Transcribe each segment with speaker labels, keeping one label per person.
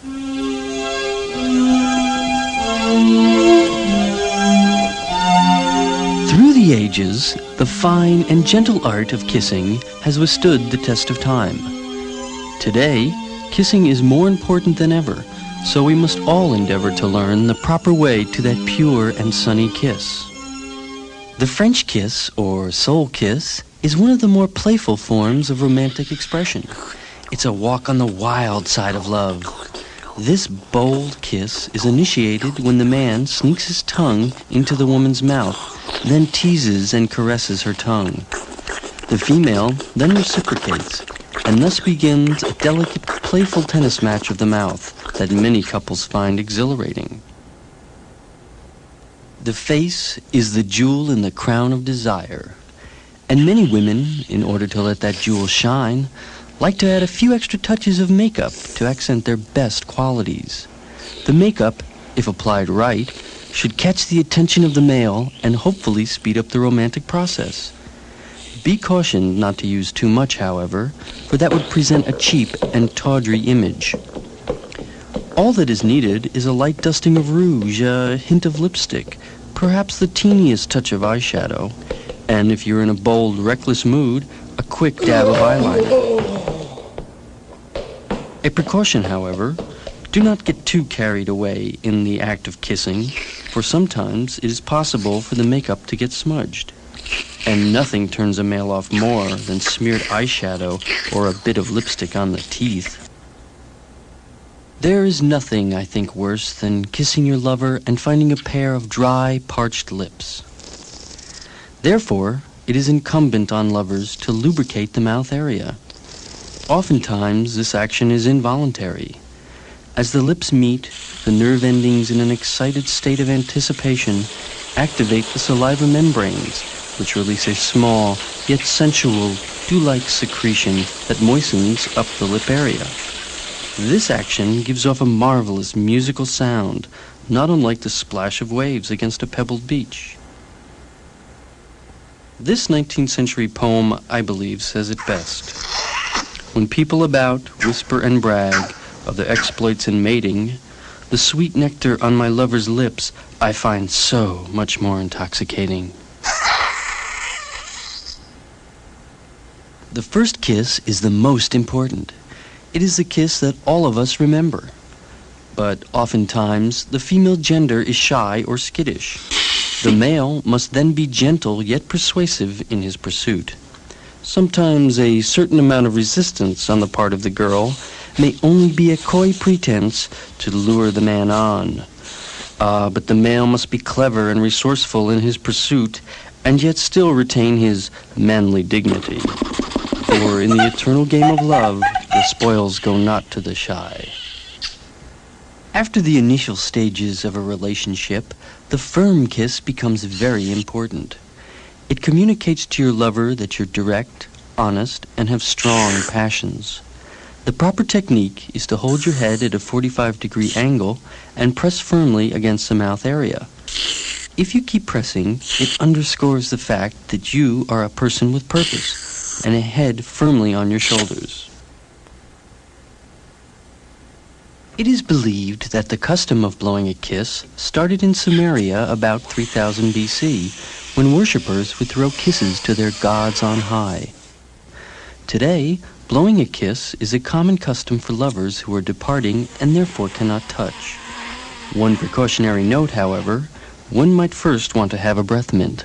Speaker 1: Through the ages, the fine and gentle art of kissing has withstood the test of time. Today, kissing is more important than ever, so we must all endeavor to learn the proper way to that pure and sunny kiss. The French kiss, or soul kiss, is one of the more playful forms of romantic expression. It's a walk on the wild side of love. This bold kiss is initiated when the man sneaks his tongue into the woman's mouth, then teases and caresses her tongue. The female then reciprocates, and thus begins a delicate, playful tennis match of the mouth that many couples find exhilarating. The face is the jewel in the crown of desire, and many women, in order to let that jewel shine, like to add a few extra touches of makeup to accent their best qualities. The makeup, if applied right, should catch the attention of the male and hopefully speed up the romantic process. Be cautioned not to use too much, however, for that would present a cheap and tawdry image. All that is needed is a light dusting of rouge, a hint of lipstick, perhaps the teeniest touch of eyeshadow, and if you're in a bold, reckless mood, a quick dab of eyeliner. A precaution, however, do not get too carried away in the act of kissing, for sometimes it is possible for the makeup to get smudged. And nothing turns a male off more than smeared eyeshadow or a bit of lipstick on the teeth. There is nothing, I think, worse than kissing your lover and finding a pair of dry, parched lips. Therefore, it is incumbent on lovers to lubricate the mouth area. Oftentimes, this action is involuntary. As the lips meet, the nerve endings in an excited state of anticipation activate the saliva membranes, which release a small, yet sensual, dew-like secretion that moistens up the lip area. This action gives off a marvelous musical sound, not unlike the splash of waves against a pebbled beach. This 19th century poem, I believe, says it best. When people about whisper and brag of their exploits in mating, the sweet nectar on my lover's lips I find so much more intoxicating. The first kiss is the most important. It is the kiss that all of us remember. But oftentimes, the female gender is shy or skittish. The male must then be gentle yet persuasive in his pursuit. Sometimes a certain amount of resistance on the part of the girl may only be a coy pretense to lure the man on. But the male must be clever and resourceful in his pursuit and yet still retain his manly dignity. For in the eternal game of love, the spoils go not to the shy. After the initial stages of a relationship, the firm kiss becomes very important. It communicates to your lover that you're direct, honest, and have strong passions. The proper technique is to hold your head at a 45-degree angle and press firmly against the mouth area. If you keep pressing, it underscores the fact that you are a person with purpose and a head firmly on your shoulders. It is believed that the custom of blowing a kiss started in Sumeria about 3000 BC, when worshippers would throw kisses to their gods on high. Today, blowing a kiss is a common custom for lovers who are departing and therefore cannot touch. One precautionary note, however, one might first want to have a breath mint.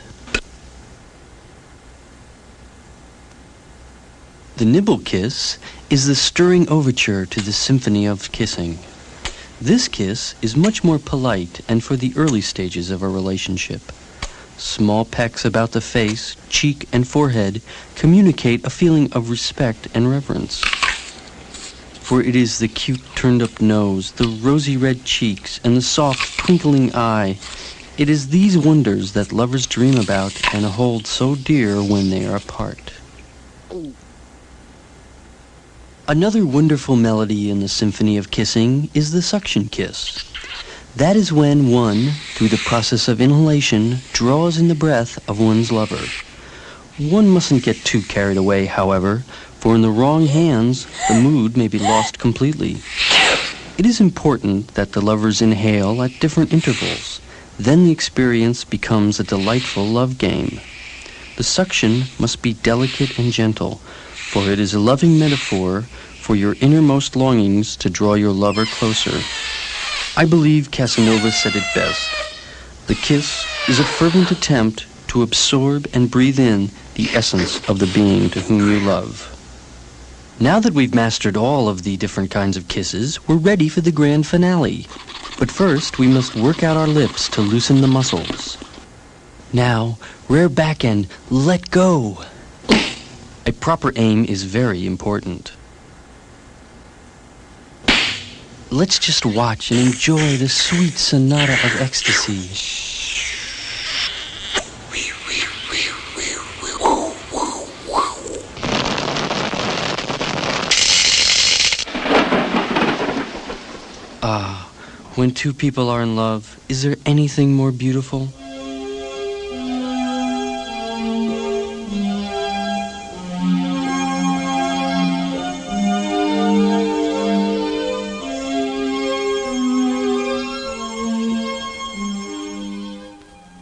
Speaker 1: The nibble kiss is the stirring overture to the symphony of kissing. This kiss is much more polite and for the early stages of a relationship. Small pecks about the face, cheek, and forehead communicate a feeling of respect and reverence. For it is the cute turned-up nose, the rosy red cheeks, and the soft twinkling eye. It is these wonders that lovers dream about and hold so dear when they are apart. Another wonderful melody in the symphony of kissing is the suction kiss. That is when one, through the process of inhalation, draws in the breath of one's lover. One mustn't get too carried away, however, for in the wrong hands, the mood may be lost completely. It is important that the lovers inhale at different intervals. Then the experience becomes a delightful love game. The suction must be delicate and gentle, for it is a loving metaphor for your innermost longings to draw your lover closer. I believe Casanova said it best. The kiss is a fervent attempt to absorb and breathe in the essence of the being to whom you love. Now that we've mastered all of the different kinds of kisses, we're ready for the grand finale. But first, we must work out our lips to loosen the muscles. Now, rear back and let go. A proper aim is very important. Let's just watch and enjoy the sweet sonata of ecstasy. Ah, when two people are in love, is there anything more beautiful?